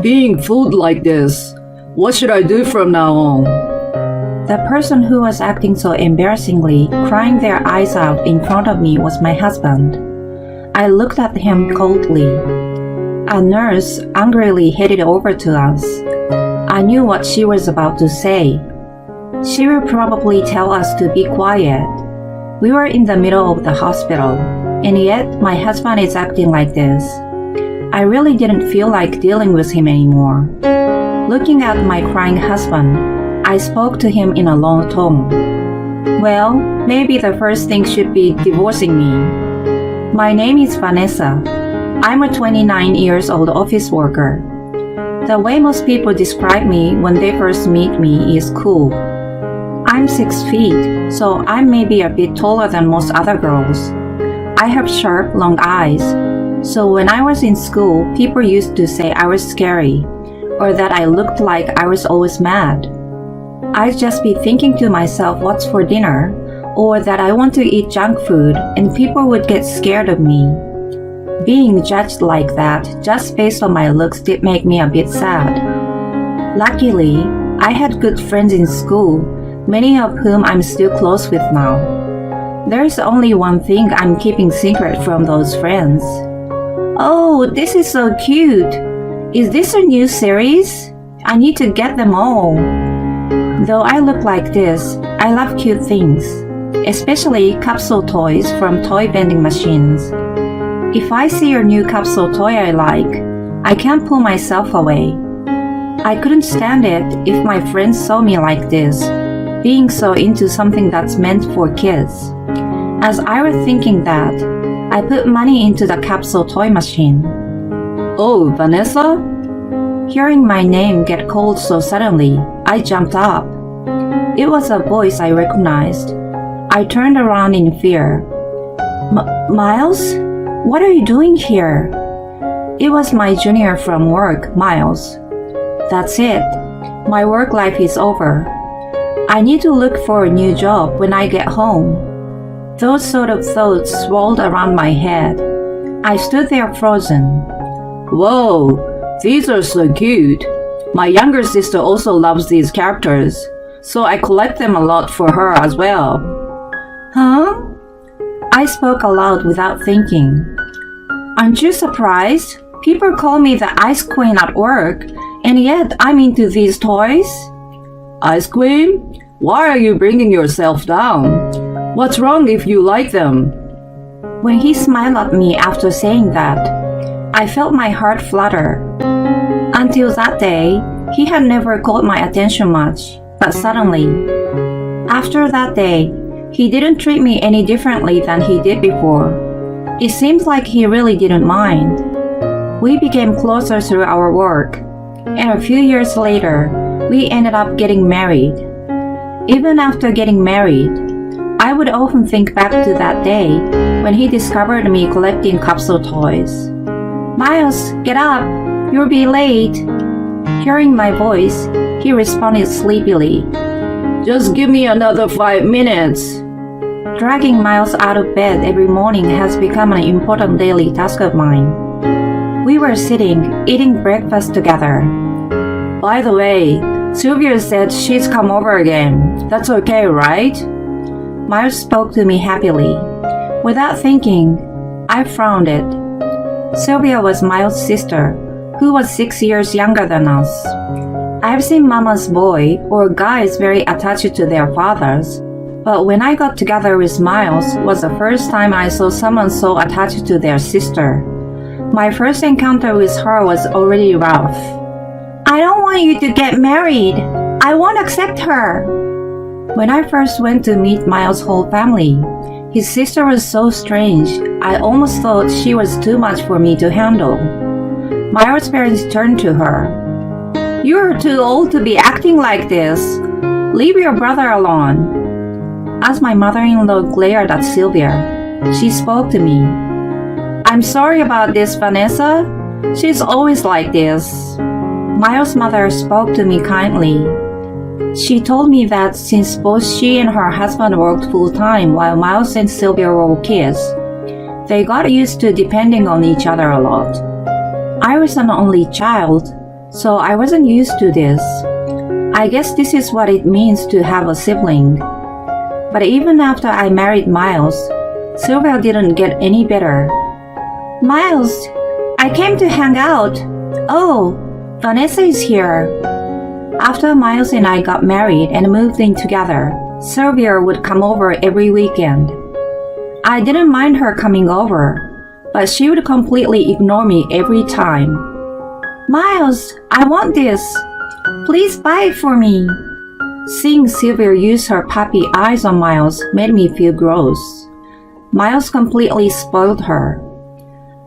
Being fooled like this. What should I do from now on? The person who was acting so embarrassingly, crying their eyes out in front of me was my husband. I looked at him coldly. A nurse angrily headed over to us. I knew what she was about to say. She would probably tell us to be quiet. We were in the middle of the hospital, and yet my husband is acting like this. I really didn't feel like dealing with him anymore. Looking at my crying husband, I spoke to him in a low tone. Well, maybe the first thing should be divorcing me. My name is Vanessa. I'm a 29 years old office worker. The way most people describe me when they first meet me is cool. I'm 6 feet, so I'm maybe a bit taller than most other girls. I have sharp, long eyes. So when I was in school, people used to say I was scary, or that I looked like I was always mad. I'd just be thinking to myself what's for dinner, or that I want to eat junk food, and people would get scared of me. Being judged like that, just based on my looks, did make me a bit sad. Luckily, I had good friends in school, many of whom I'm still close with now. There's only one thing I'm keeping secret from those friends. Oh, this is so cute. Is this a new series? I need to get them all. Though I look like this, I love cute things, especially capsule toys from toy vending machines. If I see a new capsule toy I like, I can't pull myself away. I couldn't stand it if my friends saw me like this, being so into something that's meant for kids. As I was thinking that, I put money into the capsule toy machine. Oh, Vanessa? Hearing my name get called so suddenly, I jumped up. It was a voice I recognized. I turned around in fear. Miles? What are you doing here? It was my junior from work, Miles. That's it. My work life is over. I need to look for a new job when I get home. Those sort of thoughts swirled around my head. I stood there frozen. Whoa, these are so cute. My younger sister also loves these characters, so I collect them a lot for her as well. Huh? I spoke aloud without thinking. Aren't you surprised? People call me the Ice Queen at work, and yet I'm into these toys. Ice Queen? Why are you bringing yourself down? What's wrong if you like them? When he smiled at me after saying that, I felt my heart flutter. Until that day, he had never caught my attention much, but suddenly, after that day, he didn't treat me any differently than he did before. It seems like he really didn't mind. We became closer through our work, and a few years later, we ended up getting married. Even after getting married, I would often think back to that day when he discovered me collecting capsule toys. Miles, get up! You'll be late! Hearing my voice, he responded sleepily. Just give me another 5 minutes. Dragging Miles out of bed every morning has become an important daily task of mine. We were sitting, eating breakfast together. By the way, Sylvia said she's come over again. That's okay, right? Miles spoke to me happily. Without thinking, I frowned it. Sylvia was Miles' sister, who was 6 years younger than us. I've seen Mama's boy or guys very attached to their fathers, but when I got together with Miles was the first time I saw someone so attached to their sister. My first encounter with her was already rough. I don't want you to get married. I won't accept her. When I first went to meet Miles' whole family, his sister was so strange, I almost thought she was too much for me to handle. Miles' parents turned to her. You're too old to be acting like this. Leave your brother alone. As my mother-in-law glared at Sylvia, she spoke to me. I'm sorry about this, Vanessa. She's always like this. Miles' mother spoke to me kindly. She told me that since both she and her husband worked full-time while Miles and Sylvia were kids, they got used to depending on each other a lot. I was an only child, so I wasn't used to this. I guess this is what it means to have a sibling. But even after I married Miles, Sylvia didn't get any better. Miles, I came to hang out. Oh, Vanessa is here. After Miles and I got married and moved in together, Sylvia would come over every weekend. I didn't mind her coming over, but she would completely ignore me every time. Miles, I want this. Please buy it for me. Seeing Sylvia use her puppy eyes on Miles made me feel gross. Miles completely spoiled her.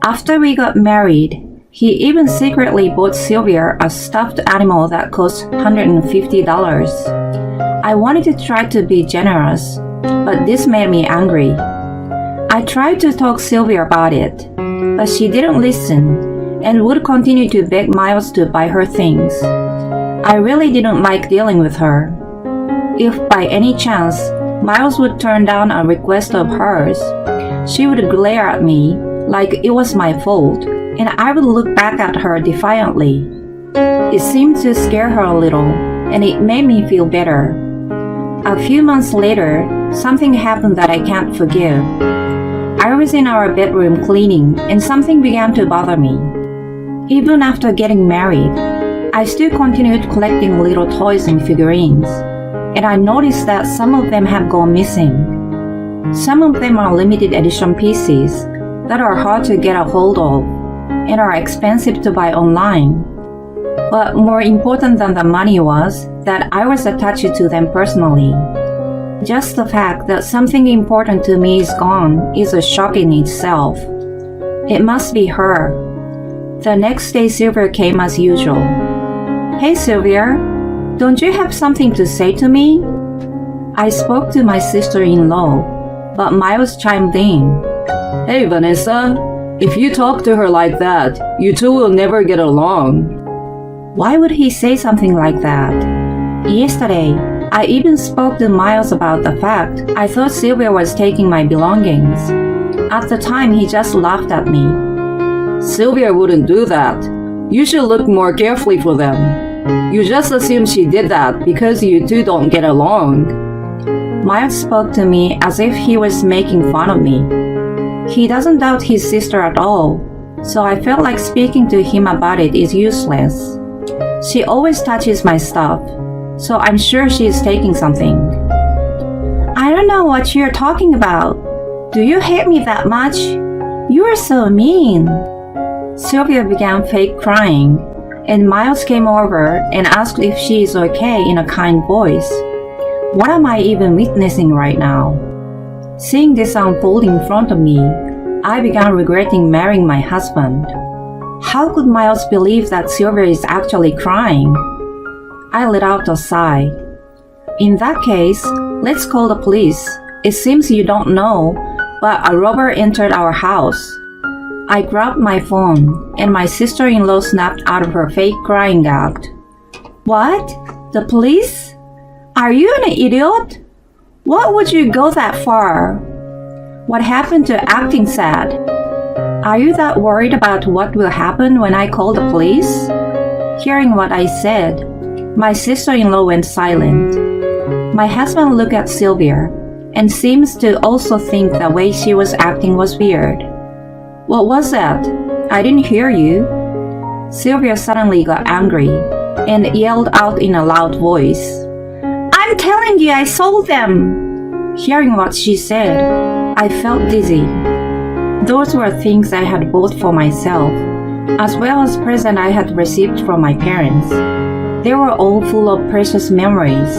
After we got married, he even secretly bought Sylvia a stuffed animal that cost $150. I wanted to try to be generous, but this made me angry. I tried to talk Sylvia about it, but she didn't listen and would continue to beg Miles to buy her things. I really didn't like dealing with her. If by any chance Miles would turn down a request of hers, she would glare at me like it was my fault, and I would look back at her defiantly. It seemed to scare her a little, and it made me feel better. A few months later, something happened that I can't forgive. I was in our bedroom cleaning, and something began to bother me. Even after getting married, I still continued collecting little toys and figurines, and I noticed that some of them have gone missing. Some of them are limited edition pieces that are hard to get a hold of and are expensive to buy online. But more important than the money was that I was attached to them personally. Just the fact that something important to me is gone is a shock in itself. It must be her. The next day Sylvia came as usual. Hey Sylvia, don't you have something to say to me? I spoke to my sister-in-law, but Miles chimed in. Hey Vanessa, if you talk to her like that, you two will never get along. Why would he say something like that? Yesterday, I even spoke to Miles about the fact I thought Sylvia was taking my belongings. At the time, he just laughed at me. Sylvia wouldn't do that. You should look more carefully for them. You just assume she did that because you two don't get along. Miles spoke to me as if he was making fun of me. He doesn't doubt his sister at all, so I felt like speaking to him about it is useless. She always touches my stuff, so I'm sure she is taking something. I don't know what you're talking about. Do you hate me that much? You are so mean. Sylvia began fake crying, and Miles came over and asked if she is okay in a kind voice. What am I even witnessing right now? Seeing this unfold in front of me, I began regretting marrying my husband. How could Miles believe that Sylvia is actually crying? I let out a sigh. In that case, let's call the police. It seems you don't know, but a robber entered our house. I grabbed my phone, and my sister-in-law snapped out of her fake crying act. What? The police? Are you an idiot? What would you go that far? What happened to acting sad? Are you that worried about what will happen when I call the police? Hearing what I said, my sister-in-law went silent. My husband looked at Sylvia and seems to also think the way she was acting was weird. What was that? I didn't hear you. Sylvia suddenly got angry and yelled out in a loud voice. I'm telling you I sold them! Hearing what she said, I felt dizzy. Those were things I had bought for myself, as well as presents I had received from my parents. They were all full of precious memories.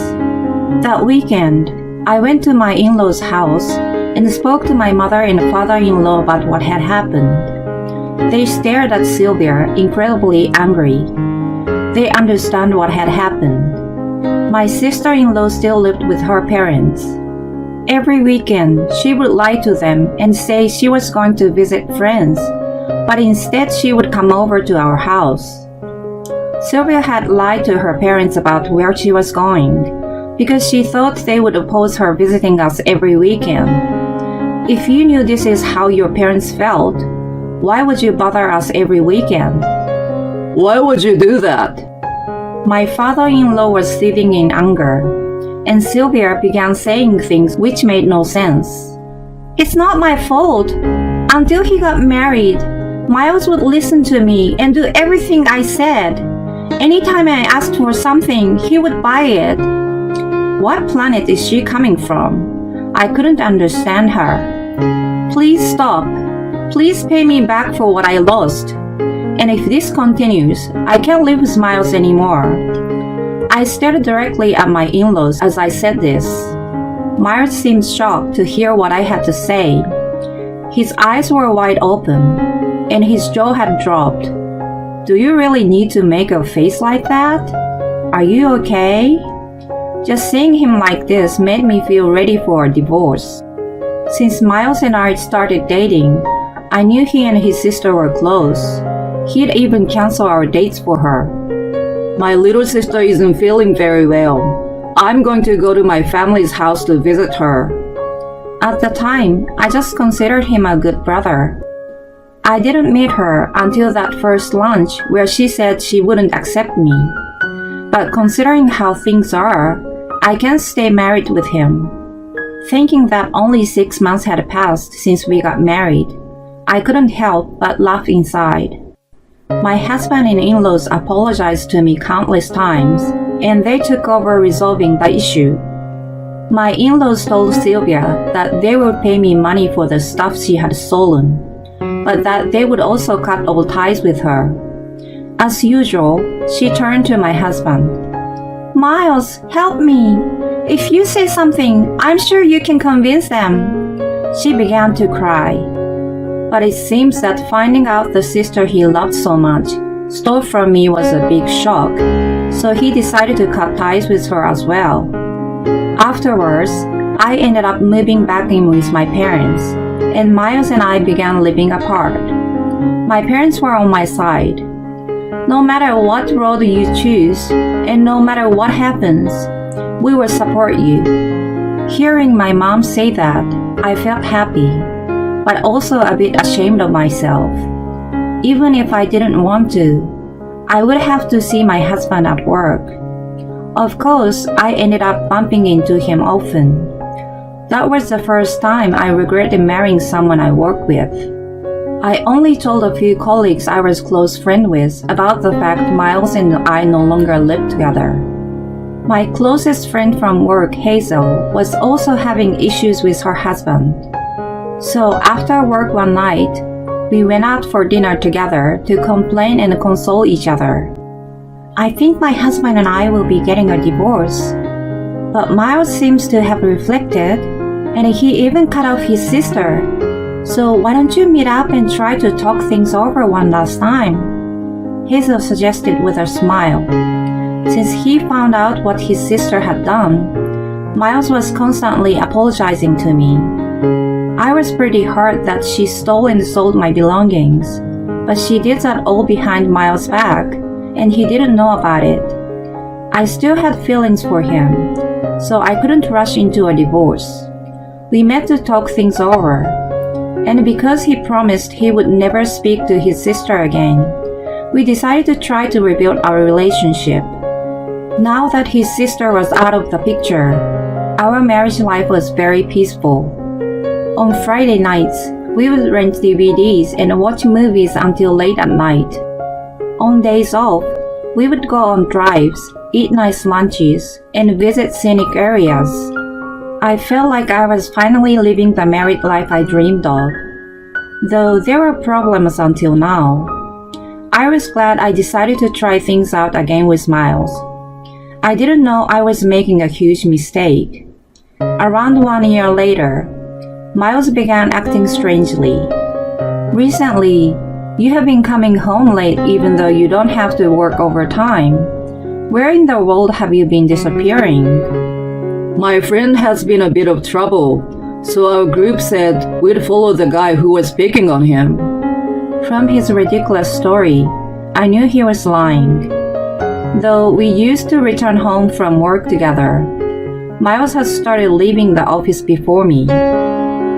That weekend, I went to my in-laws' house and spoke to my mother and father-in-law about what had happened. They stared at Sylvia, incredibly angry. They understood what had happened. My sister-in-law still lived with her parents. Every weekend, she would lie to them and say she was going to visit friends, but instead she would come over to our house. Sylvia had lied to her parents about where she was going because she thought they would oppose her visiting us every weekend. If you knew this is how your parents felt, why would you bother us every weekend? Why would you do that? My father-in-law was seething in anger, and Sylvia began saying things which made no sense. It's not my fault. Until he got married, Miles would listen to me and do everything I said. Anytime I asked for something, he would buy it. What planet is she coming from? I couldn't understand her. Please stop. Please pay me back for what I lost. And if this continues, I can't live with Miles anymore. I stared directly at my in-laws as I said this. Miles seemed shocked to hear what I had to say. His eyes were wide open, and his jaw had dropped. Do you really need to make a face like that? Are you okay? Just seeing him like this made me feel ready for a divorce. Since Miles and I started dating, I knew he and his sister were close. He'd even cancel our dates for her. My little sister isn't feeling very well. I'm going to go to my family's house to visit her. At the time, I just considered him a good brother. I didn't meet her until that first lunch where she said she wouldn't accept me. But considering how things are, I can't stay married with him. Thinking that only 6 months had passed since we got married, I couldn't help but laugh inside. My husband and in-laws apologized to me countless times, and they took over resolving the issue. My in-laws told Sylvia that they would pay me money for the stuff she had stolen, but that they would also cut all ties with her. As usual, she turned to my husband. Miles, help me. If you say something, I'm sure you can convince them. She began to cry. But it seems that finding out the sister he loved so much stole from me was a big shock, so he decided to cut ties with her as well. Afterwards, I ended up moving back in with my parents, and Miles and I began living apart. My parents were on my side. No matter what road you choose, and no matter what happens, we will support you. Hearing my mom say that, I felt happy, but also a bit ashamed of myself. Even if I didn't want to, I would have to see my husband at work. Of course, I ended up bumping into him often. That was the first time I regretted marrying someone I worked with. I only told a few colleagues I was close friends with about the fact Miles and I no longer lived together. My closest friend from work, Hazel, was also having issues with her husband. So after work one night, we went out for dinner together to complain and console each other. I think my husband and I will be getting a divorce. But Miles seems to have reflected, and he even cut off his sister. So why don't you meet up and try to talk things over one last time? Hazel suggested with a smile. Since he found out what his sister had done, Miles was constantly apologizing to me. I was pretty hurt that she stole and sold my belongings, but she did that all behind Miles' back, and he didn't know about it. I still had feelings for him, so I couldn't rush into a divorce. We met to talk things over, and because he promised he would never speak to his sister again, we decided to try to rebuild our relationship. Now that his sister was out of the picture, our marriage life was very peaceful. On Friday nights, we would rent DVDs and watch movies until late at night. On days off, we would go on drives, eat nice lunches, and visit scenic areas. I felt like I was finally living the married life I dreamed of, though there were problems until now. I was glad I decided to try things out again with Miles. I didn't know I was making a huge mistake. Around 1 year later, Miles began acting strangely. Recently, you have been coming home late even though you don't have to work overtime. Where in the world have you been disappearing? My friend has been a bit of trouble, so our group said we'd follow the guy who was picking on him. From his ridiculous story, I knew he was lying. Though we used to return home from work together, Miles had started leaving the office before me.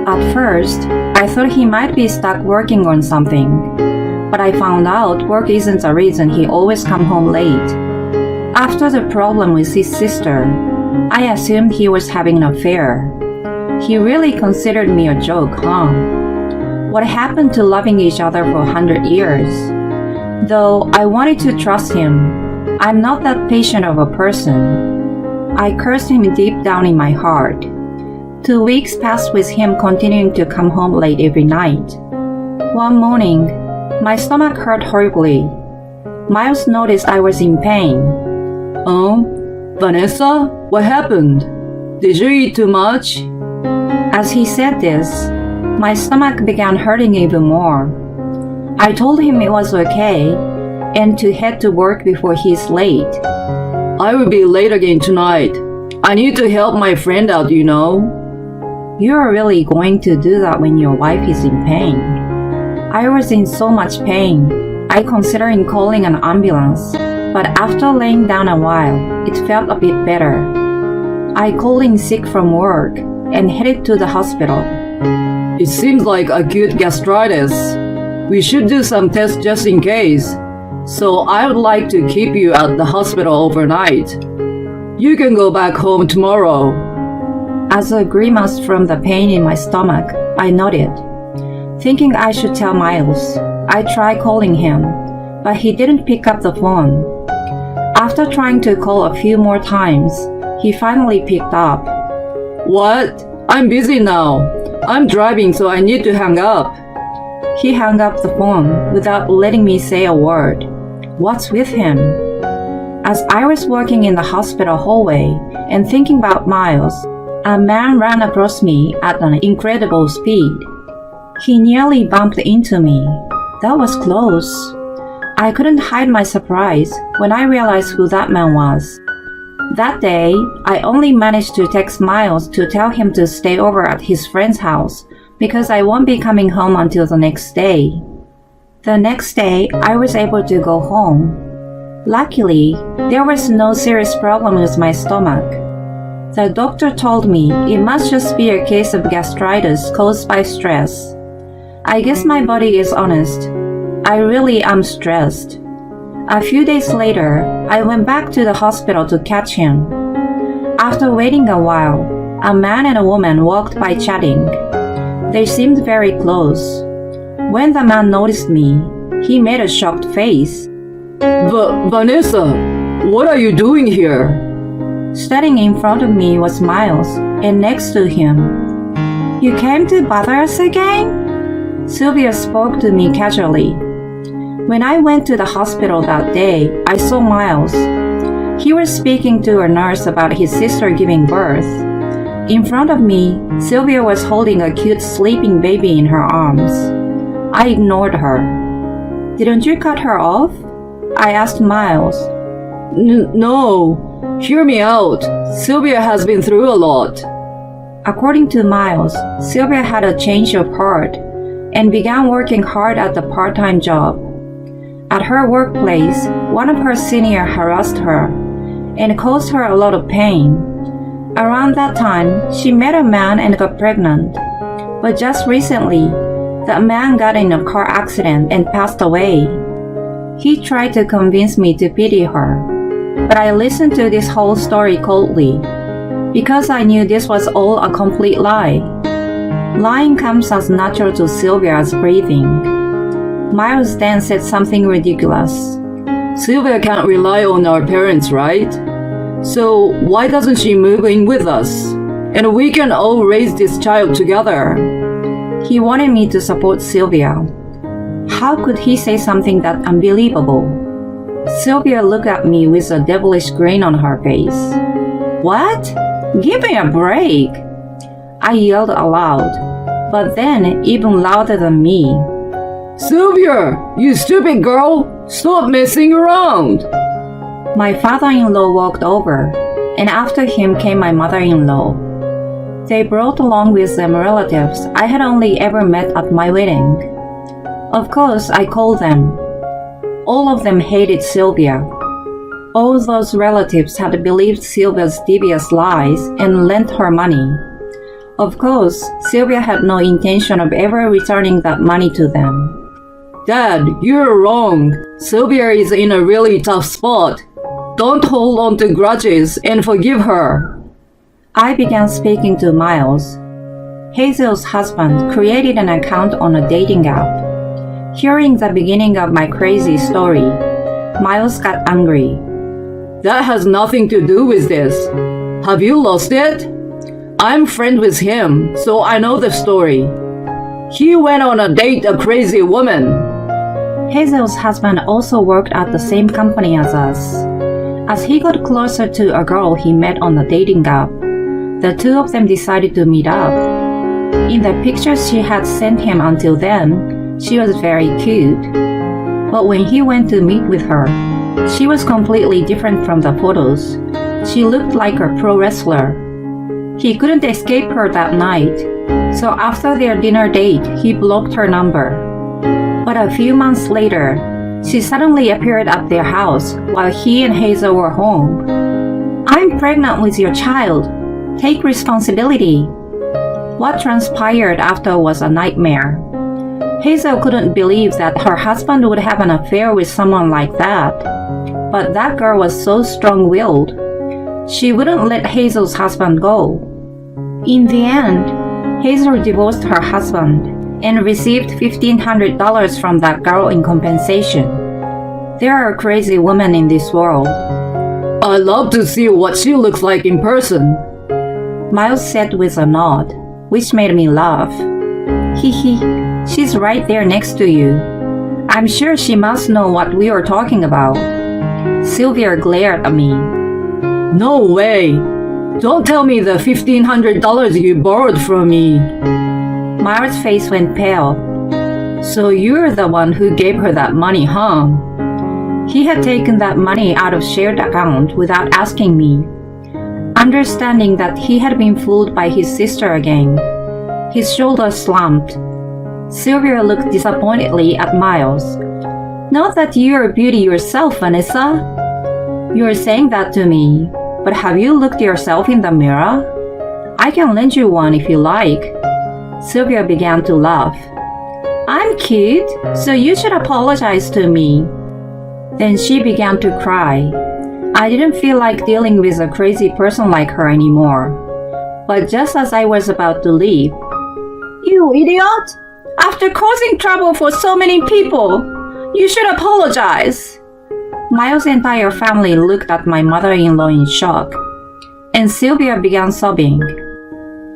At first, I thought he might be stuck working on something, but I found out work isn't the reason he always come home late. After the problem with his sister, I assumed he was having an affair. He really considered me a joke, huh? What happened to loving each other for 100 years? Though I wanted to trust him, I'm not that patient of a person. I cursed him deep down in my heart. 2 weeks passed with him continuing to come home late every night. One morning, my stomach hurt horribly. Miles noticed I was in pain. Oh, Vanessa, what happened? Did you eat too much? As he said this, my stomach began hurting even more. I told him it was okay and to head to work before he's late. I will be late again tonight. I need to help my friend out, you know. You're really going to do that when your wife is in pain? I was in so much pain, I considered calling an ambulance, but after laying down a while, it felt a bit better. I called in sick from work and headed to the hospital. It seems like acute gastritis. We should do some tests just in case. So I would like to keep you at the hospital overnight. You can go back home tomorrow. As a grimace from the pain in my stomach, I nodded. Thinking I should tell Miles, I tried calling him, but he didn't pick up the phone. After trying to call a few more times, he finally picked up. What? I'm busy now. I'm driving, so I need to hang up. He hung up the phone without letting me say a word. What's with him? As I was walking in the hospital hallway and thinking about Miles, a man ran across me at an incredible speed. He nearly bumped into me. That was close. I couldn't hide my surprise when I realized who that man was. That day, I only managed to text Miles to tell him to stay over at his friend's house because I won't be coming home until the next day. The next day, I was able to go home. Luckily, there was no serious problem with my stomach. The doctor told me it must just be a case of gastritis caused by stress. I guess my body is honest. I really am stressed. A few days later, I went back to the hospital to catch him. After waiting a while, a man and a woman walked by chatting. They seemed very close. When the man noticed me, he made a shocked face. Vanessa, what are you doing here? Standing in front of me was Miles, and next to him, "You came to bother us again?" Sylvia spoke to me casually. When I went to the hospital that day, I saw Miles. He was speaking to a nurse about his sister giving birth. In front of me, Sylvia was holding a cute sleeping baby in her arms. I ignored her. "Didn't you cut her off?" I asked Miles. No. Hear me out. Sylvia has been through a lot. According to Miles, Sylvia had a change of heart and began working hard at the part-time job. At her workplace, one of her seniors harassed her and caused her a lot of pain. Around that time, she met a man and got pregnant. But just recently, the man got in a car accident and passed away. He tried to convince me to pity her, but I listened to this whole story coldly because I knew this was all a complete lie. Lying comes as natural to Sylvia as breathing. Miles then said something ridiculous. Sylvia can't rely on our parents, right? So why doesn't she move in with us? And we can all raise this child together. He wanted me to support Sylvia. How could he say something that unbelievable? Sylvia looked at me with a devilish grin on her face. "What? Give me a break!" I yelled aloud, but then even louder than me. Sylvia, you stupid girl! Stop messing around! My father-in-law walked over, and after him came my mother-in-law. They brought along with them relatives I had only ever met at my wedding. Of course, I called them. All of them hated Sylvia. All those relatives had believed Sylvia's devious lies and lent her money. Of course, Sylvia had no intention of ever returning that money to them. Dad, you're wrong. Sylvia is in a really tough spot. Don't hold on to grudges and forgive her. I began speaking to Miles. Hazel's husband created an account on a dating app. Hearing the beginning of my crazy story, Miles got angry. That has nothing to do with this. Have you lost it? I'm friends with him, so I know the story. He went on a date a crazy woman. Hazel's husband also worked at the same company as us. As he got closer to a girl he met on the dating app, the two of them decided to meet up. In the pictures she had sent him until then, she was very cute. But when he went to meet with her, she was completely different from the photos. She looked like a pro wrestler. He couldn't escape her that night, so after their dinner date, he blocked her number. But a few months later, she suddenly appeared at their house while he and Hazel were home. "I'm pregnant with your child. Take responsibility." What transpired after was a nightmare. Hazel couldn't believe that her husband would have an affair with someone like that. But that girl was so strong-willed. She wouldn't let Hazel's husband go. In the end, Hazel divorced her husband and received $1,500 from that girl in compensation. There are crazy women in this world. I'd love to see what she looks like in person. Miles said with a nod, which made me laugh. Hee, she's right there next to you. I'm sure she must know what we were talking about. Sylvia glared at me. No way. Don't tell me the $1,500 you borrowed from me. Miles' face went pale. So you're the one who gave her that money, huh? He had taken that money out of shared account without asking me. Understanding that he had been fooled by his sister again, his shoulders slumped. Sylvia looked disappointedly at Miles. Not that you're a beauty yourself, Vanessa. You're saying that to me, but have you looked yourself in the mirror? I can lend you one if you like. Sylvia began to laugh. I'm cute, so you should apologize to me. Then she began to cry. I didn't feel like dealing with a crazy person like her anymore. But just as I was about to leave, You idiot! After causing trouble for so many people, you should apologize. Miles' entire family looked at my mother-in-law in shock, and Sylvia began sobbing.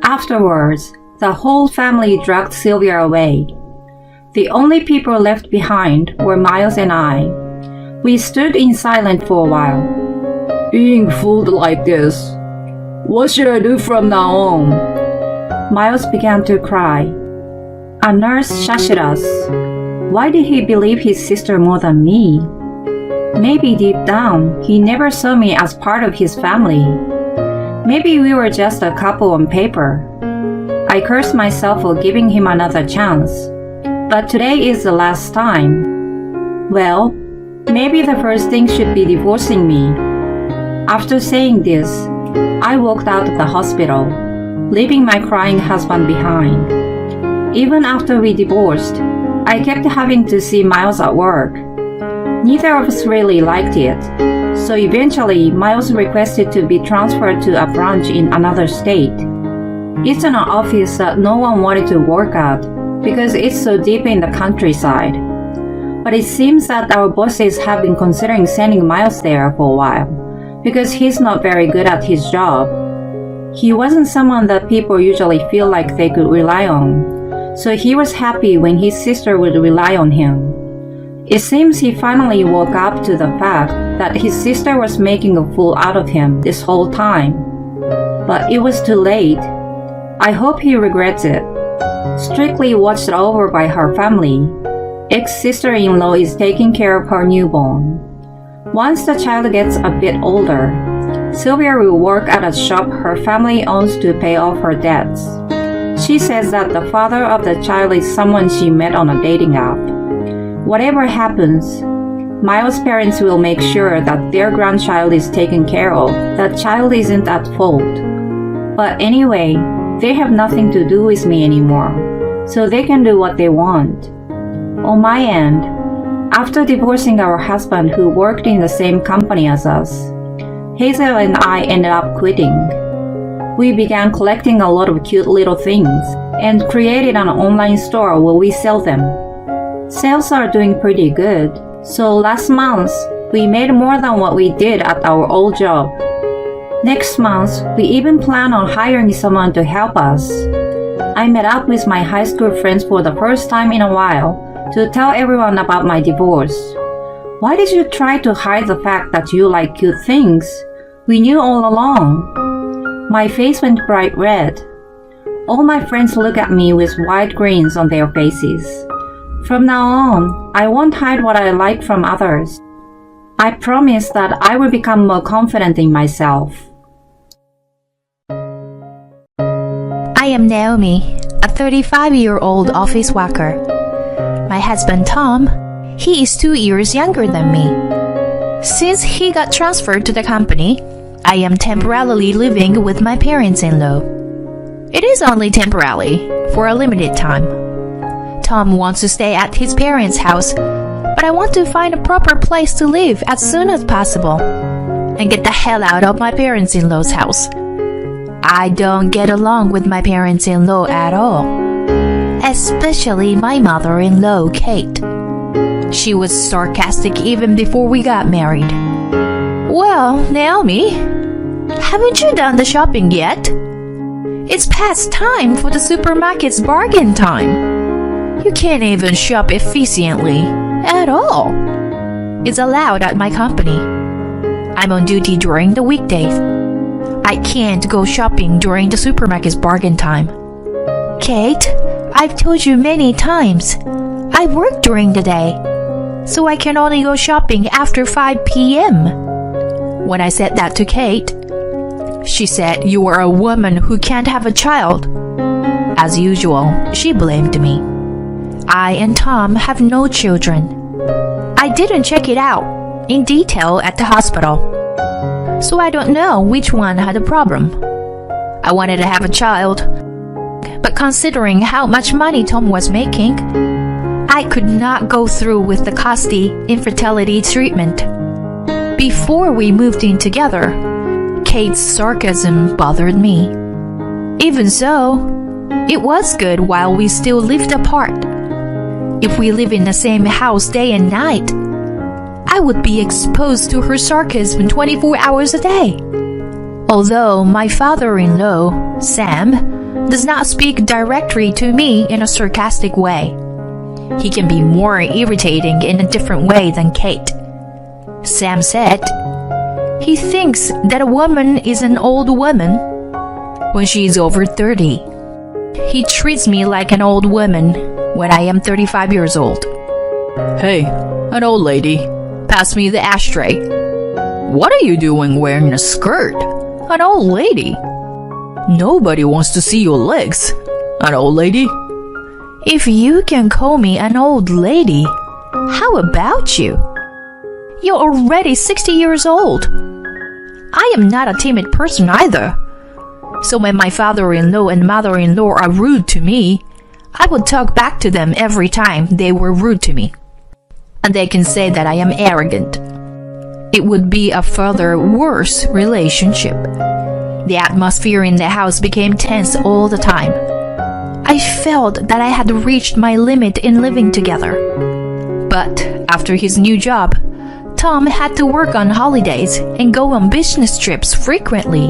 Afterwards, the whole family dragged Sylvia away. The only people left behind were Miles and I. We stood in silence for a while. Being fooled like this. What should I do from now on? Miles began to cry. A nurse shushed us. Why did he believe his sister more than me? Maybe deep down, he never saw me as part of his family. Maybe we were just a couple on paper. I cursed myself for giving him another chance. But today is the last time. Well, maybe the first thing should be divorcing me. After saying this, I walked out of the hospital, leaving my crying husband behind. Even after we divorced, I kept having to see Miles at work. Neither of us really liked it, so eventually Miles requested to be transferred to a branch in another state. It's an office that no one wanted to work at because it's so deep in the countryside. But it seems that our bosses have been considering sending Miles there for a while because he's not very good at his job. He wasn't someone that people usually feel like they could rely on, so he was happy when his sister would rely on him. It seems he finally woke up to the fact that his sister was making a fool out of him this whole time. But it was too late. I hope he regrets it. Strictly watched over by her family, ex-sister-in-law is taking care of her newborn. Once the child gets a bit older, Sylvia will work at a shop her family owns to pay off her debts. She says that the father of the child is someone she met on a dating app. Whatever happens, Miles' parents will make sure that their grandchild is taken care of. That child isn't at fault. But anyway, they have nothing to do with me anymore, so they can do what they want. On my end, after divorcing our husband who worked in the same company as us, Hazel and I ended up quitting. We began collecting a lot of cute little things and created an online store where we sell them. Sales are doing pretty good, so last month we made more than what we did at our old job. Next month, we even plan on hiring someone to help us. I met up with my high school friends for the first time in a while to tell everyone about my divorce. Why did you try to hide the fact that you like cute things? We knew all along. My face went bright red. All my friends look at me with wide grins on their faces. From now on, I won't hide what I like from others. I promise that I will become more confident in myself. I am Naomi, a 35-year-old office worker. My husband Tom, he is 2 years younger than me. Since he got transferred to the company, I am temporarily living with my parents-in-law. It is only temporarily, for a limited time. Tom wants to stay at his parents' house, but I want to find a proper place to live as soon as possible and get the hell out of my parents-in-law's house. I don't get along with my parents-in-law at all, especially my mother-in-law, Kate. She was sarcastic even before we got married. Well, Naomi, haven't you done the shopping yet? It's past time for the supermarket's bargain time. You can't even shop efficiently at all. It's allowed at my company. I'm on duty during the weekdays. I can't go shopping during the supermarket's bargain time. Kate, I've told you many times, I work during the day, so I can only go shopping after 5 p.m. When I said that to Kate, she said you are a woman who can't have a child. As usual, she blamed me. I and Tom have no children. I didn't check it out in detail at the hospital, so I don't know which one had a problem. I wanted to have a child, but considering how much money Tom was making, I could not go through with the costly infertility treatment. Before we moved in together, Kate's sarcasm bothered me. Even so, it was good while we still lived apart. If we live in the same house day and night, I would be exposed to her sarcasm 24 hours a day. Although my father-in-law, Sam, does not speak directly to me in a sarcastic way, he can be more irritating in a different way than Kate. Sam said he thinks that a woman is an old woman when she is over 30. He treats me like an old woman when I am 35 years old. Hey, an old lady, pass me the ashtray. What are you doing wearing a skirt? An old lady. Nobody wants to see your legs. An old lady. If you can call me an old lady, how about you? You're already 60 years old. I am not a timid person either. So when my father-in-law and mother-in-law are rude to me, I would talk back to them every time they were rude to me. And they can say that I am arrogant. It would be a further worse relationship. The atmosphere in the house became tense all the time. I felt that I had reached my limit in living together. But after his new job, Tom had to work on holidays and go on business trips frequently.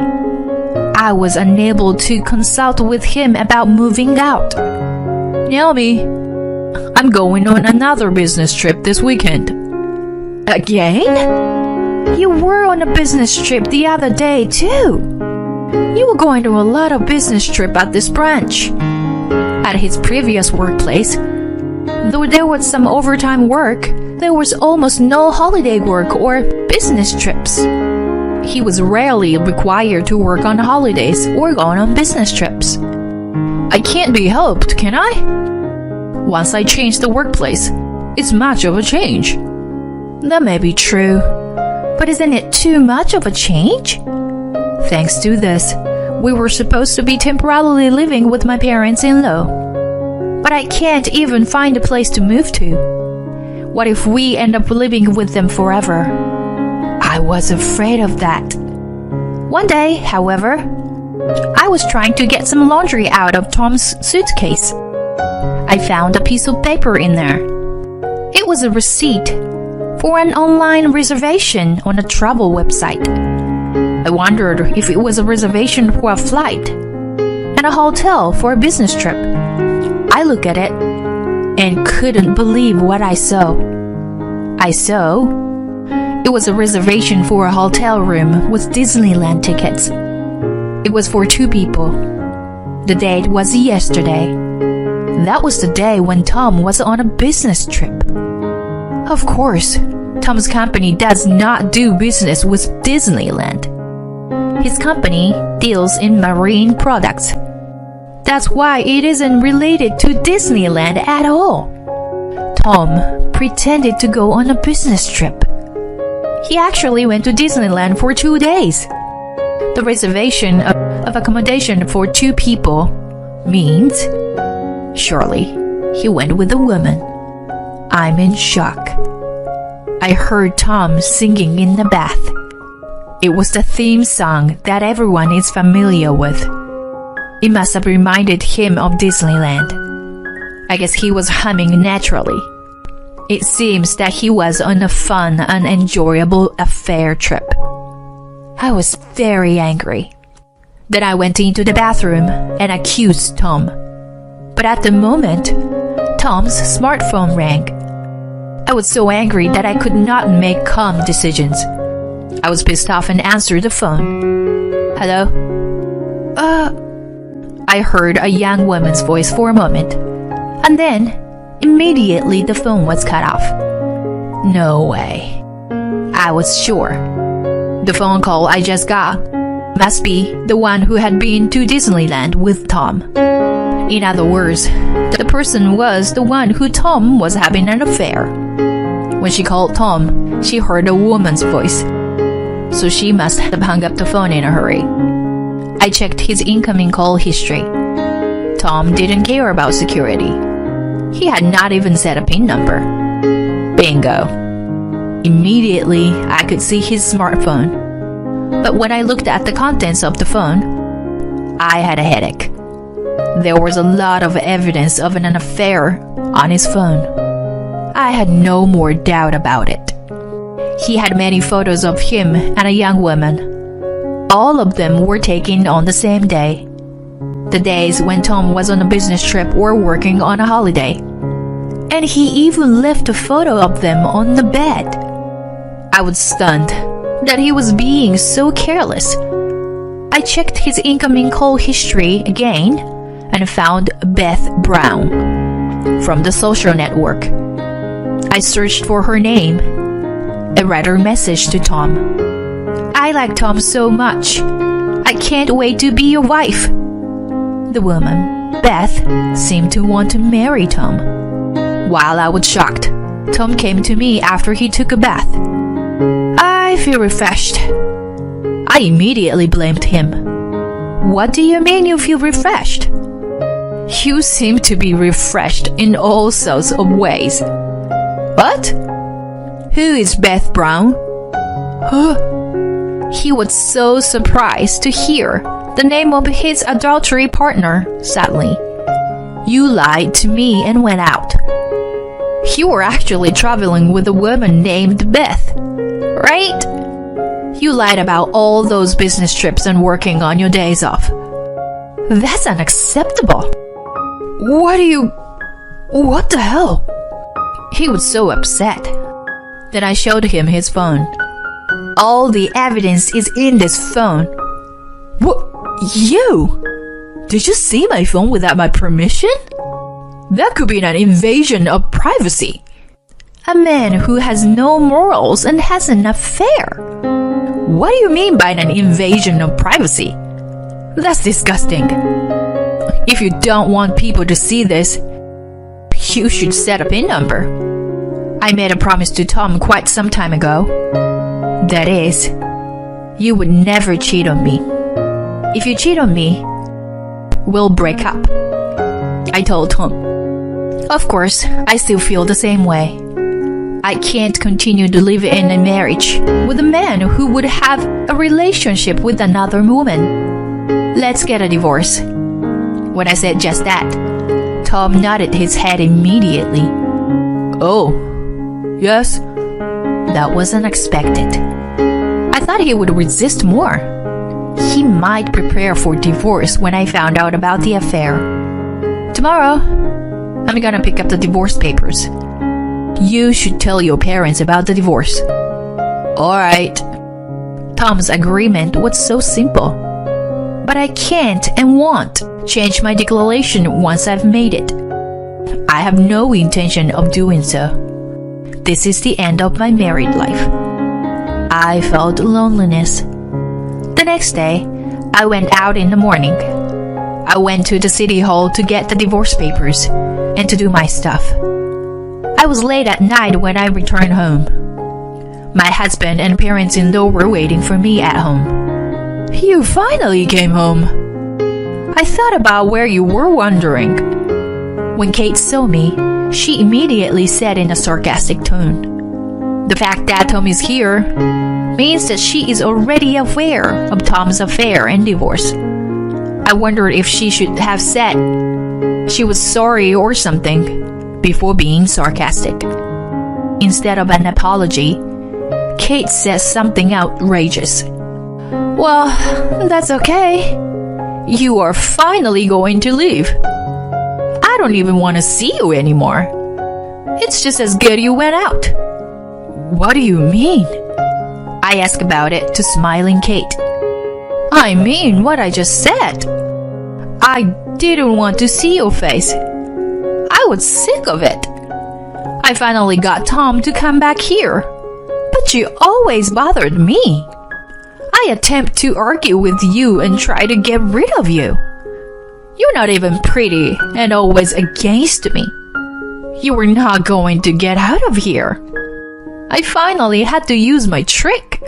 I was unable to consult with him about moving out. Naomi, I'm going on another business trip this weekend. Again? You were on a business trip the other day too. You were going to a lot of business trip at this branch. At his previous workplace, though there was some overtime work, there was almost no holiday work or business trips. He was rarely required to work on holidays or go on business trips. I can't be helped, can I? Once I change the workplace, it's much of a change. That may be true, but isn't it too much of a change? Thanks to this, we were supposed to be temporarily living with my parents-in-law. But but I can't even find a place to move to. What if we end up living with them forever? I was afraid of that. One day, however, I was trying to get some laundry out of Tom's suitcase. I found a piece of paper in there. It was a receipt for an online reservation on a travel website. I wondered if it was a reservation for a flight and a hotel for a business trip. I looked at it and couldn't believe what I saw. It was a reservation for a hotel room with Disneyland tickets. It was for 2 people. The date was yesterday. That was the day when Tom was on a business trip. Of course, Tom's company does not do business with Disneyland. His company deals in marine products. That's why it isn't related to Disneyland at all. Tom pretended to go on a business trip. He actually went to Disneyland for 2 days. The reservation of accommodation for 2 people means surely he went with a woman. I'm in shock. I heard Tom singing in the bath. It was the theme song that everyone is familiar with. It must have reminded him of Disneyland. I guess he was humming naturally. It seems that he was on a fun and enjoyable affair trip. I was very angry. Then I went into the bathroom and accused Tom. But at the moment, Tom's smartphone rang. I was so angry that I could not make calm decisions. I was pissed off and answered the phone. Hello? I heard a young woman's voice for a moment. And then, immediately the phone was cut off. No way. I was sure. The phone call I just got must be the one who had been to Disneyland with Tom. In other words, the person was the one who Tom was having an affair. When she called Tom, she heard a woman's voice. So she must have hung up the phone in a hurry. I checked his incoming call history. Tom didn't care about security. He had not even set a PIN number. Bingo. Immediately, I could see his smartphone. But when I looked at the contents of the phone, I had a headache. There was a lot of evidence of an affair on his phone. I had no more doubt about it. He had many photos of him and a young woman. All of them were taken on the same day. The days when Tom was on a business trip or working on a holiday. And he even left a photo of them on the bed. I was stunned that he was being so careless. I checked his incoming call history again and found Beth Brown from the social network. I searched for her name and read her message to Tom. I like Tom so much. I can't wait to be your wife. The woman, Beth, seemed to want to marry Tom. While I was shocked, Tom came to me after he took a bath. I feel refreshed. I immediately blamed him. What do you mean you feel refreshed? You seem to be refreshed in all sorts of ways. What? Who is Beth Brown? Huh? He was so surprised to hear the name of his adultery partner, sadly. You lied to me and went out. You were actually traveling with a woman named Beth, right? You lied about all those business trips and working on your days off. That's unacceptable. What the hell? He was so upset. Then I showed him his phone. All the evidence is in this phone. What? You? Did you see my phone without my permission? That could be an invasion of privacy. A man who has no morals and has an affair. What do you mean by an invasion of privacy? That's disgusting. If you don't want people to see this, you should set a PIN number. I made a promise to Tom quite some time ago. That is, you would never cheat on me. If you cheat on me, we'll break up. I told Tom. Of course, I still feel the same way. I can't continue to live in a marriage with a man who would have a relationship with another woman. Let's get a divorce. When I said just that, Tom nodded his head immediately. Oh, yes? That was unexpected. I thought he would resist more. He might prepare for divorce when I found out about the affair. Tomorrow, I'm gonna pick up the divorce papers. You should tell your parents about the divorce. Alright. Tom's agreement was so simple. But I can't and won't change my declaration once I've made it. I have no intention of doing so. This is the end of my married life. I felt loneliness. The next day, I went out in the morning. I went to the city hall to get the divorce papers and to do my stuff. I was late at night when I returned home. My husband and parents-in-law were waiting for me at home. You finally came home. I thought about where you were wandering. When Kate saw me, she immediately said in a sarcastic tone, "The fact that Tom is here means that she is already aware of Tom's affair and divorce." I wondered if she should have said she was sorry or something before being sarcastic. Instead of an apology, Kate says something outrageous. "Well, that's okay. You are finally going to leave. I don't even want to see you anymore. It's just as good you went out." "What do you mean?" I asked about it to smiling Kate. "I mean what I just said. I didn't want to see your face. I was sick of it. I finally got Tom to come back here, but you always bothered me. I attempt to argue with you and try to get rid of you. You're not even pretty and always against me. You were not going to get out of here. I finally had to use my trick."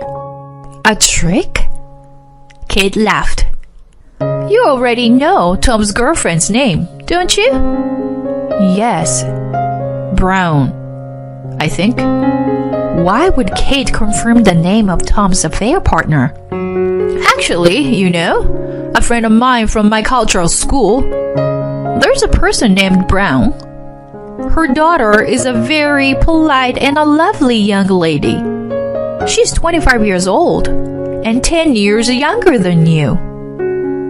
"A trick?" Kate laughed. "You already know Tom's girlfriend's name, don't you?" "Yes. Brown, I think." Why would Kate confirm the name of Tom's affair partner? "Actually, you know, a friend of mine from my cultural school, there's a person named Brown. Her daughter is a very polite and a lovely young lady. She's 25 years old and 10 years younger than you.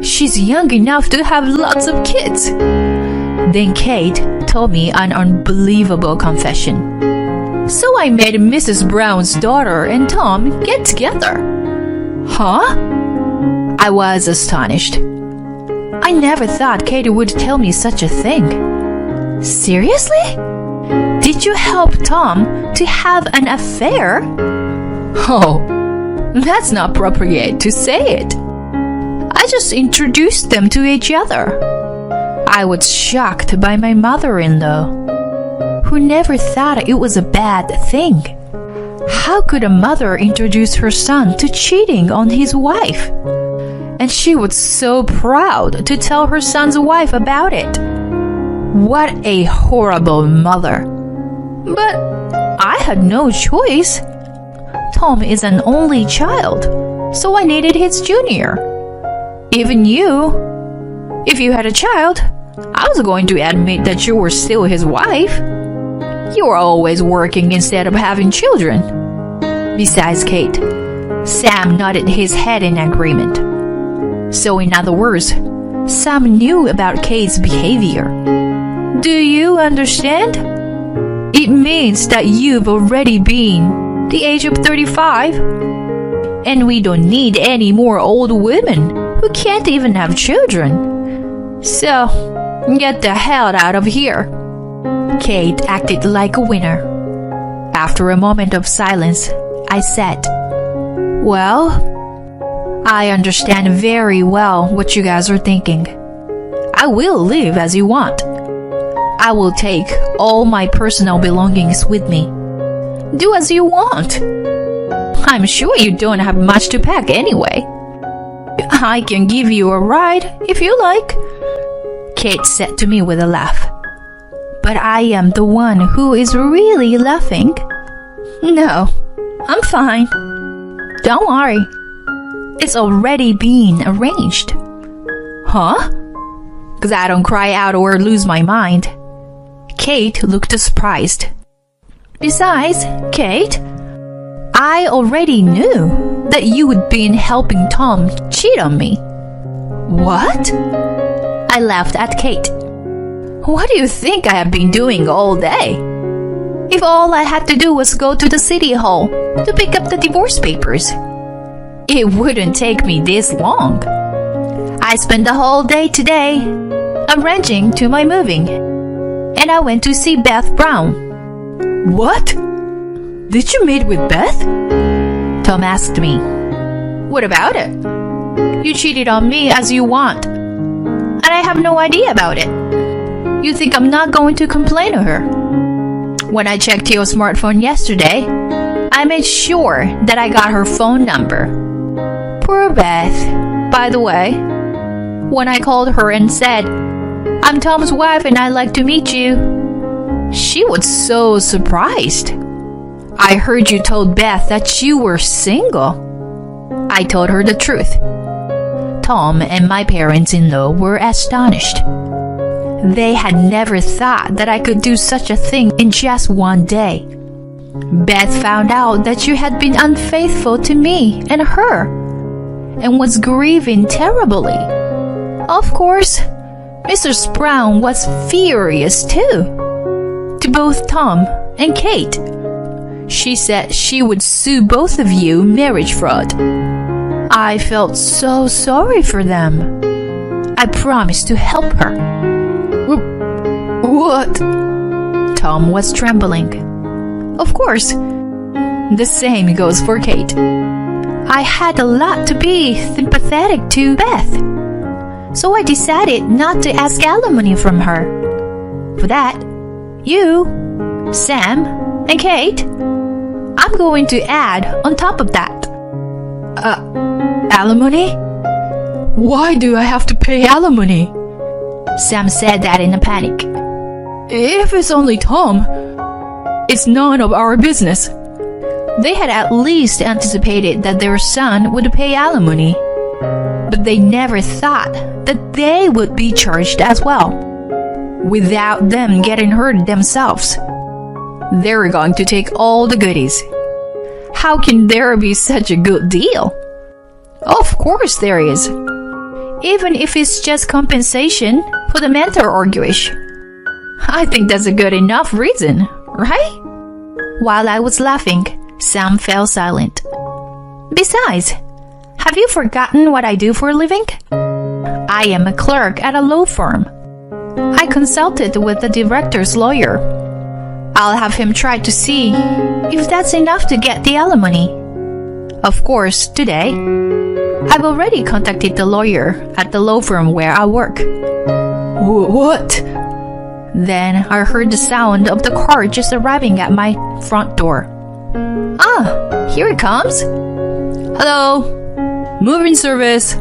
She's young enough to have lots of kids." Then Kate told me an unbelievable confession. "So I made Mrs. Brown's daughter and Tom get together." "Huh?" I was astonished. I never thought Kate would tell me such a thing. "Seriously? Did you help Tom to have an affair?" "Oh, that's not appropriate to say it. I just introduced them to each other." I was shocked by my mother-in-law, who never thought it was a bad thing. How could a mother introduce her son to cheating on his wife? And she was so proud to tell her son's wife about it. What a horrible mother. But I had no choice. Tom is an only child, so I needed his junior. Even you, if you had a child, I was going to admit that you were still his wife. You were always working instead of having children. Besides Kate, Sam nodded his head in agreement. So in other words, Sam knew about Kate's behavior. Do you understand? It means that you've already been the age of 35. And we don't need any more old women who can't even have children. So, get the hell out of here. Kate acted like a winner. After a moment of silence, I said, "Well, I understand very well what you guys are thinking. I will live as you want. I will take all my personal belongings with me. Do as you want. I'm sure you don't have much to pack anyway. I can give you a ride if you like," Kate said to me with a laugh. but I am the one who is really laughing. No, I'm fine. Don't worry. It's already been arranged. Huh? Because I don't cry out or lose my mind. Kate looked surprised. Besides, Kate, I already knew that you would be helping Tom cheat on me. What? I laughed at Kate. What do you think I have been doing all day? If all I had to do was go to the city hall to pick up the divorce papers, it wouldn't take me this long. I spent the whole day today arranging to my moving, and I went to see Beth Brown. What? Did you meet with Beth? Tom asked me. What about it? You cheated on me as you want, and I have no idea about it. You think I'm not going to complain to her? When I checked your smartphone yesterday, I made sure that I got her phone number. Poor Beth. By the way, when I called her and said, I'm Tom's wife and I'd like to meet you, she was so surprised. I heard you told Beth that you were single. I told her the truth. Tom and my parents-in-law were astonished. They had never thought that I could do such a thing in just one day. Beth found out that you had been unfaithful to me and her, and was grieving terribly. Of course, Mrs. Brown was furious too, to both Tom and Kate. She said she would sue both of you marriage fraud. I felt so sorry for them. I promised to help her. What? Tom was trembling. Of course. The same goes for Kate. I had a lot to be sympathetic to Beth, so I decided not to ask alimony from her. For that, you, Sam, and Kate, I'm going to add on top of that. Alimony? Why do I have to pay alimony? Sam said that in a panic. If it's only Tom, it's none of our business. They had at least anticipated that their son would pay alimony, but they never thought that they would be charged as well, without them getting hurt themselves. They were going to take all the goodies. How can there be such a good deal? Of course there is. Even if it's just compensation for the mental anguish. I think that's a good enough reason, right? While I was laughing, Sam fell silent. Besides, have you forgotten what I do for a living? I am a clerk at a law firm. I consulted with the director's lawyer. I'll have him try to see if that's enough to get the alimony. Of course, today, I've already contacted the lawyer at the law firm where I work. What? Then I heard the sound of the car just arriving at my front door. Ah, here it comes. Hello, moving service.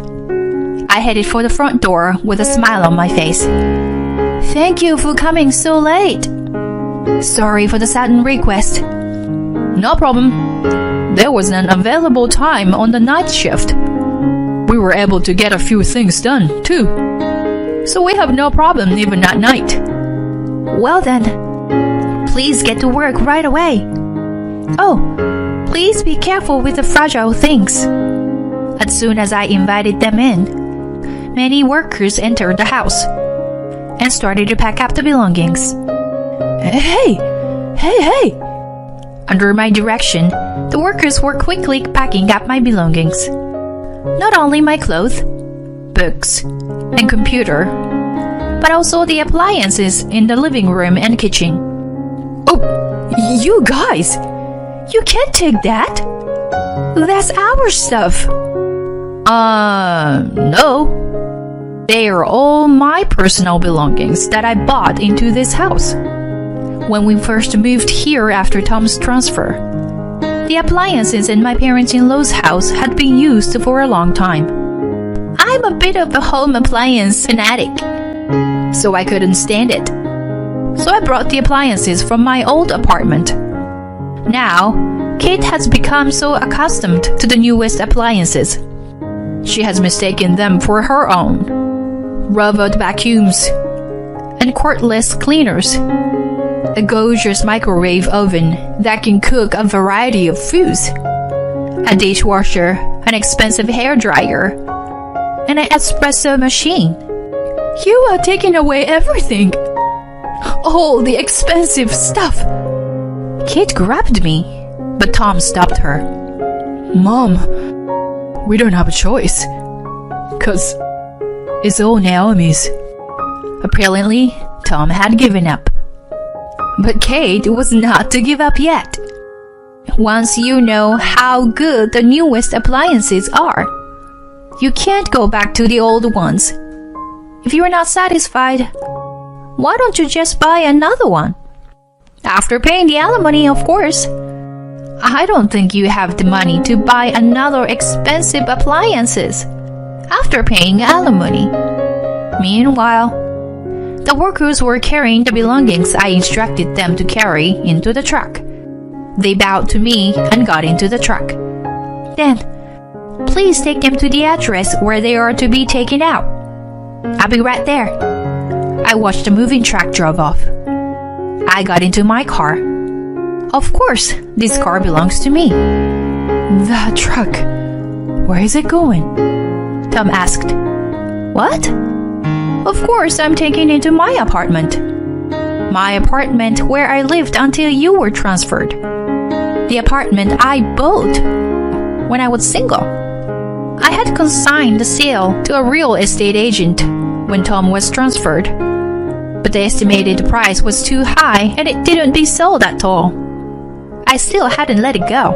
I headed for the front door with a smile on my face. Thank you for coming so late. Sorry for the sudden request. No problem. There was an available time on the night shift. We were able to get a few things done, too. So we have no problem even at night. Well then, please get to work right away. Oh, please be careful with the fragile things. As soon as I invited them in, many workers entered the house and started to pack up the belongings. Hey! Under my direction, the workers were quickly packing up my belongings. Not only my clothes, books, and computer, but also the appliances in the living room and kitchen. Oh, you guys! You can't take that! That's our stuff! No. They are all my personal belongings that I bought into this house. When we first moved here after Tom's transfer, the appliances in my parents-in-law's house had been used for a long time. I'm a bit of a home appliance fanatic, so I couldn't stand it. so I brought the appliances from my old apartment. Now, Kate has become so accustomed to the newest appliances. She has mistaken them for her own. Robot vacuums and cordless cleaners, a gorgeous microwave oven that can cook a variety of foods, a dishwasher, an expensive hairdryer, and an espresso machine. You are taking away everything. All the expensive stuff. Kate grabbed me, but Tom stopped her. Mom, we don't have a choice, 'cause it's all Naomi's. Apparently, Tom had given up. But Kate was not to give up yet. Once you know how good the newest appliances are, you can't go back to the old ones. If you're not satisfied, why don't you just buy another one? After paying the alimony, of course. I don't think you have the money to buy another expensive appliances after paying alimony. Meanwhile, the workers were carrying the belongings I instructed them to carry into the truck. They bowed to me and got into the truck. Then, please take them to the address where they are to be taken out. I'll be right there. I watched the moving truck drive off. I got into my car. Of course, this car belongs to me. That truck, where is it going? Tom asked. What? Of course, I'm taking it to my apartment. My apartment where I lived until you were transferred. The apartment I bought when I was single. I had consigned the sale to a real estate agent when Tom was transferred, but the estimated price was too high and it didn't be sold at all. I still hadn't let it go.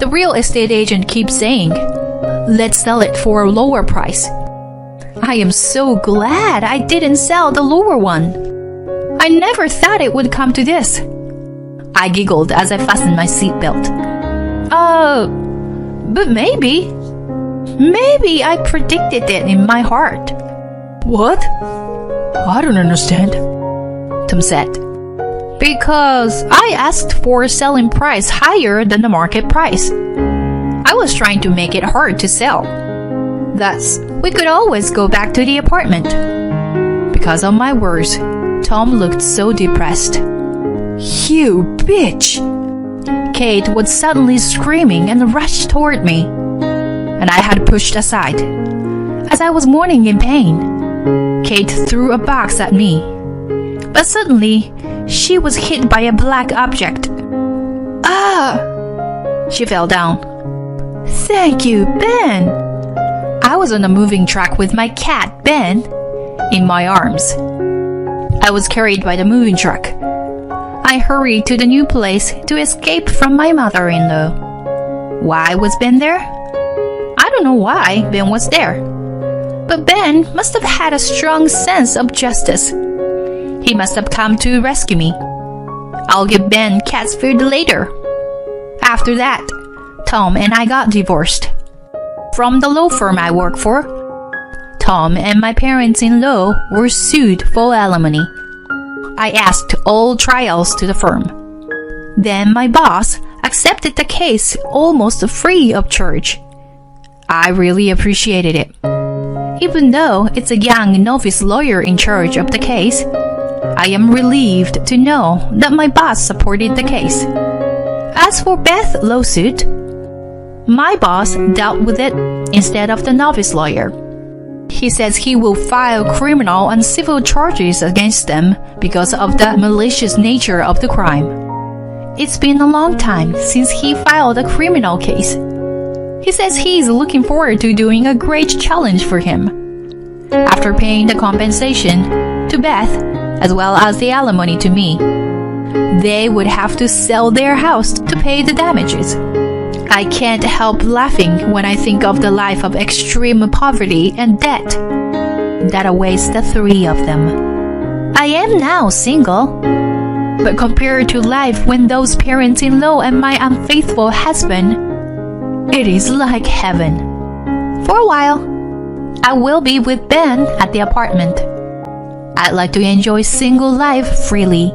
The real estate agent keeps saying, let's sell it for a lower price. I am so glad I didn't sell the lower one. I never thought it would come to this. I giggled as I fastened my seatbelt. But maybe I predicted it in my heart. What? I don't understand, Tom said. Because I asked for a selling price higher than the market price. I was trying to make it hard to sell. Thus, we could always go back to the apartment. Because of my words, Tom looked so depressed. You bitch! Kate was suddenly screaming and rushed toward me, and I had pushed aside. As I was moaning in pain, Kate threw a box at me. But suddenly, she was hit by a black object. Ah! She fell down. Thank you, Ben! I was on a moving truck with my cat, Ben, in my arms. I was carried by the moving truck. I hurried to the new place to escape from my mother-in-law. Why was Ben there? I don't know why Ben was there. But Ben must have had a strong sense of justice. He must have come to rescue me. I'll give Ben cat's food later. After that, Tom and I got divorced. From the law firm I work for, Tom and my parents-in-law were sued for alimony. I asked all trials to the firm. Then my boss accepted the case almost free of charge. I really appreciated it. Even though it's a young novice lawyer in charge of the case, I am relieved to know that my boss supported the case. As for Beth's lawsuit, my boss dealt with it instead of the novice lawyer. He says he will file criminal and civil charges against them because of the malicious nature of the crime. It's been a long time since he filed a criminal case. He says he is looking forward to doing a great challenge for him. After paying the compensation to Beth, as well as the alimony to me, they would have to sell their house to pay the damages. I can't help laughing when I think of the life of extreme poverty and debt that awaits the three of them. I am now single, but compared to life when those parents-in-law and my unfaithful husband, it is like heaven. For a while, I will be with Ben at the apartment. I'd like to enjoy single life freely.